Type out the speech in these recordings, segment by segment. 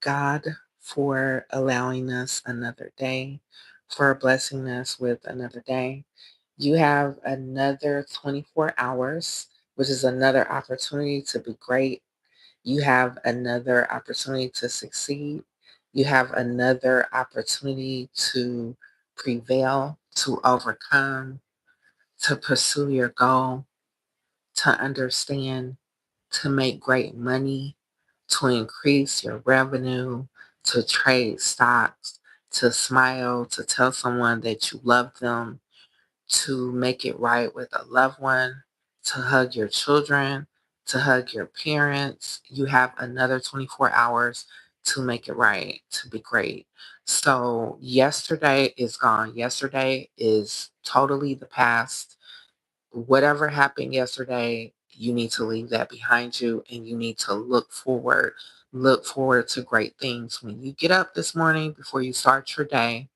God for allowing us another day, for blessing us with another day. You have another 24 hours, which is another opportunity to be great. You have another opportunity to succeed. You have another opportunity to prevail, to overcome, to pursue your goal, to understand, to make great money, to increase your revenue, to trade stocks, to smile, to tell someone that you love them, to make it right with a loved one, to hug your children, to hug your parents. You have another 24 hours to make it right, to be great. So, yesterday is gone. Yesterday is totally the past. Whatever happened yesterday, you need to leave that behind you and you need to look forward. Look forward to great things. When you get up this morning before you start your day,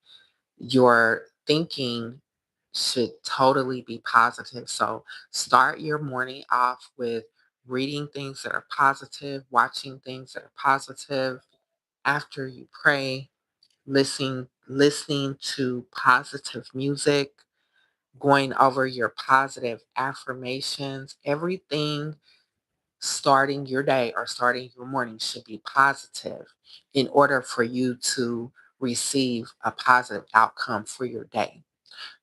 your thinking should totally be positive. So start your morning off with reading things that are positive, watching things that are positive. After you pray, listening to positive music, going over your positive affirmations, everything starting your day or starting your morning should be positive in order for you to receive a positive outcome for your day.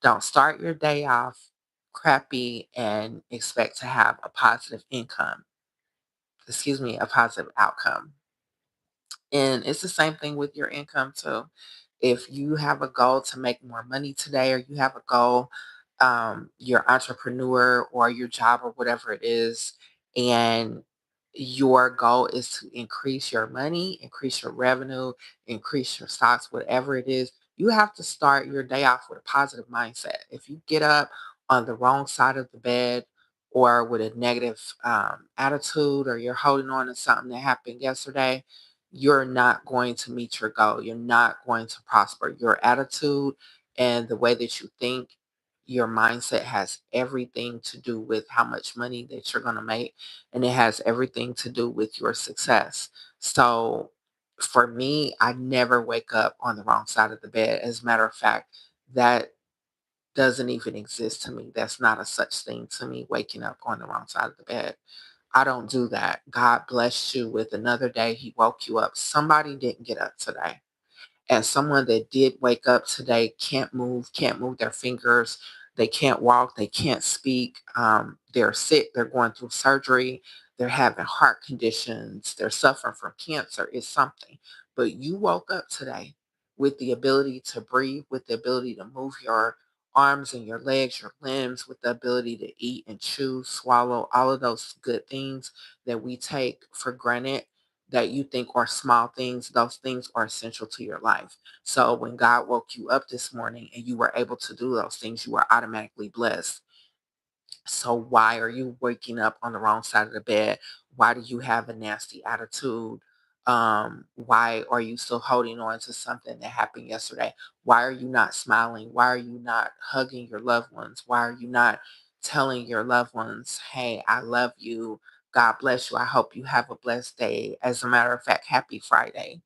Don't start your day off crappy and expect to have a positive a positive outcome. And it's the same thing with your income too. If you have a goal to make more money today, or you have a goal, your entrepreneur or your job or whatever it is, and your goal is to increase your money, increase your revenue, increase your stocks, whatever it is, you have to start your day off with a positive mindset. If you get up on the wrong side of the bed or with a negative attitude, or you're holding on to something that happened yesterday, you're not going to meet your goal. You're not going to prosper. Your attitude and the way that you think, your mindset has everything to do with how much money that you're going to make, and it has everything to do with your success. So for me, I never wake up on the wrong side of the bed. As a matter of fact, that doesn't even exist to me. That's not a such thing to me, waking up on the wrong side of the bed. I don't do that. God blessed you with another day. He woke you up. Somebody didn't get up today. And someone that did wake up today can't move their fingers. They can't walk. They can't speak. They're sick. They're going through surgery. They're having heart conditions. They're suffering from cancer. It's something. But you woke up today with the ability to breathe, with the ability to move your arms and your legs, your limbs, with the ability to eat and chew, swallow, all of those good things that we take for granted, that you think are small things, those things are essential to your life. So when God woke you up this morning and you were able to do those things, you were automatically blessed. So why are you waking up on the wrong side of the bed? Why do you have a nasty attitude? Why are you still holding on to something that happened yesterday? Why are you not smiling? Why are you not hugging your loved ones? Why are you not telling your loved ones, hey, I love you. God bless you. I hope you have a blessed day. As a matter of fact, happy Friday.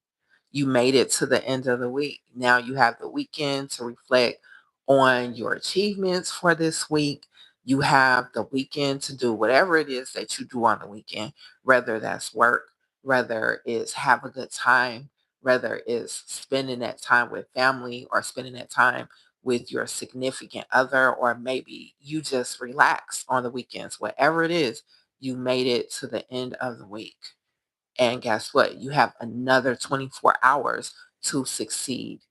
You made it to the end of the week. Now you have the weekend to reflect on your achievements for this week. You have the weekend to do whatever it is that you do on the weekend, whether that's work, whether it's have a good time, whether it's spending that time with family or spending that time with your significant other, or maybe you just relax on the weekends. Whatever it is, you made it to the end of the week. And guess what? You have another 24 hours to succeed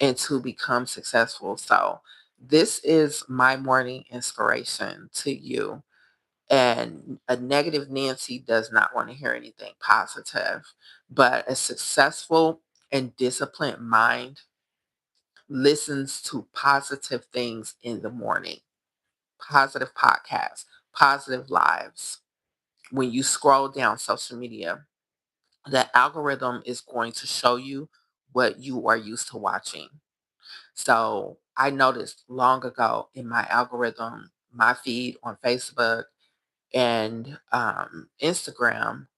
and to become successful. So, this is my morning inspiration to you. And a negative Nancy does not want to hear anything positive, but a successful and disciplined mind listens to positive things in the morning, positive podcasts, positive lives. When you scroll down social media, the algorithm is going to show you what you are used to watching. So I noticed long ago in my algorithm, my feed on Facebook and Instagram,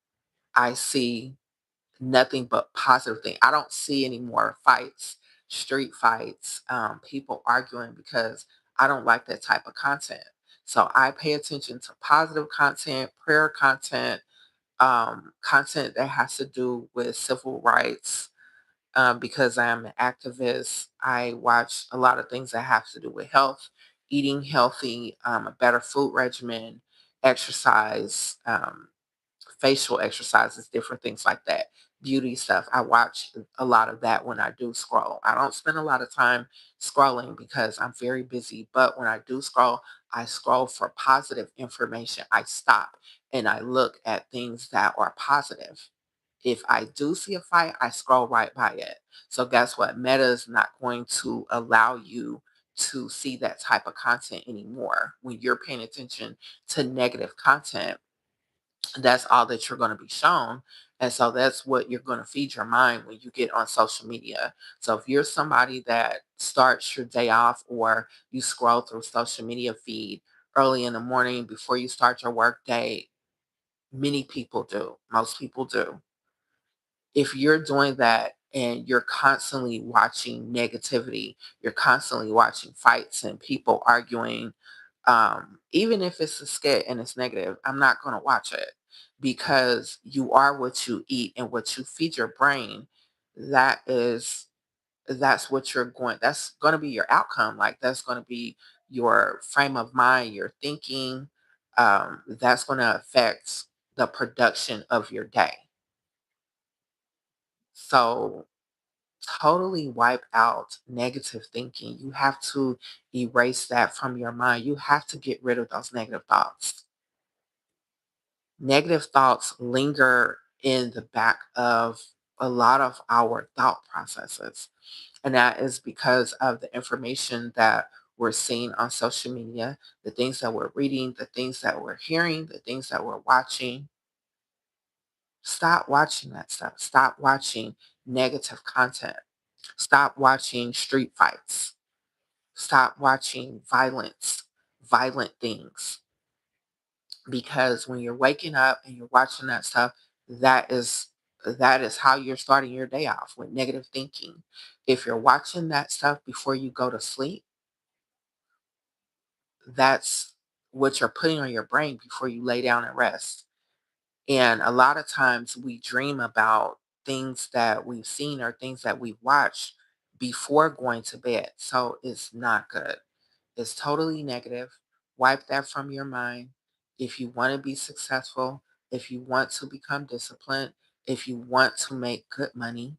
I see nothing but positive thing. I don't see any more fights, street fights, people arguing because I don't like that type of content. So I pay attention to positive content, prayer content, content that has to do with civil rights. Because I am an activist, I watch a lot of things that have to do with health, eating healthy, a better food regimen, exercise. Facial exercises, different things like that. Beauty stuff. I watch a lot of that when I do scroll. I don't spend a lot of time scrolling because I'm very busy, but when I do scroll, I scroll for positive information. I stop and I look at things that are positive. If I do see a fight, I scroll right by it. So guess what? Meta is not going to allow you to see that type of content anymore. When you're paying attention to negative content, that's all that you're going to be shown. And so that's what you're going to feed your mind when you get on social media. So if you're somebody that starts your day off or you scroll through social media feed early in the morning before you start your work day, many people do. Most people do. If you're doing that and you're constantly watching negativity, you're constantly watching fights and people arguing, even if it's a skit and it's negative, I'm not going to watch it because you are what you eat and what you feed your brain. That is, that's going to be your outcome. Like that's going to be your frame of mind, your thinking. That's going to affect the production of your day. So totally wipe out negative thinking. You have to erase that from your mind. You have to get rid of those negative thoughts. Negative thoughts linger in the back of a lot of our thought processes. And that is because of the information that we're seeing on social media, the things that we're reading, the things that we're hearing, the things that we're watching. Stop watching that stuff. Stop watching negative content. Stop watching street fights. Stop watching violence, violent things. Because when you're waking up and you're watching that stuff, that is that is how you're starting your day off with negative thinking. If you're watching that stuff before you go to sleep, that's what you're putting on your brain before you lay down and rest. And a lot of times we dream about things that we've seen or things that we've watched before going to bed. So it's not good. It's totally negative. Wipe that from your mind. If you want to be successful, if you want to become disciplined, if you want to make good money,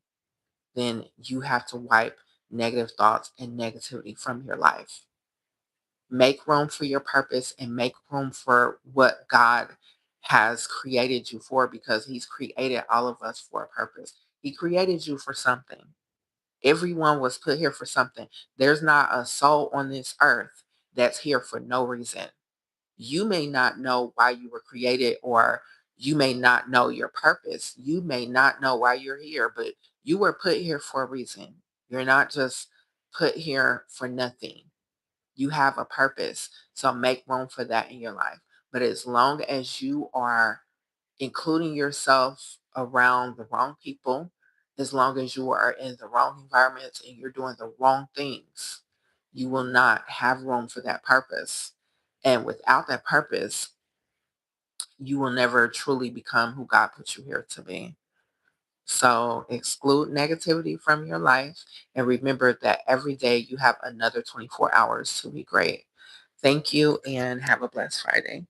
then you have to wipe negative thoughts and negativity from your life. Make room for your purpose and make room for what God has created you for because He's created all of us for a purpose. He created you for something. Everyone was put here for something. There's not a soul on this earth that's here for no reason. You may not know why you were created, or you may not know your purpose. You may not know why you're here, but you were put here for a reason. You're not just put here for nothing. You have a purpose. So make room for that in your life. But as long as you are including yourself around the wrong people, as long as you are in the wrong environments and you're doing the wrong things, you will not have room for that purpose. And without that purpose, you will never truly become who God put you here to be. So exclude negativity from your life and remember that every day you have another 24 hours to be great. Thank you and have a blessed Friday.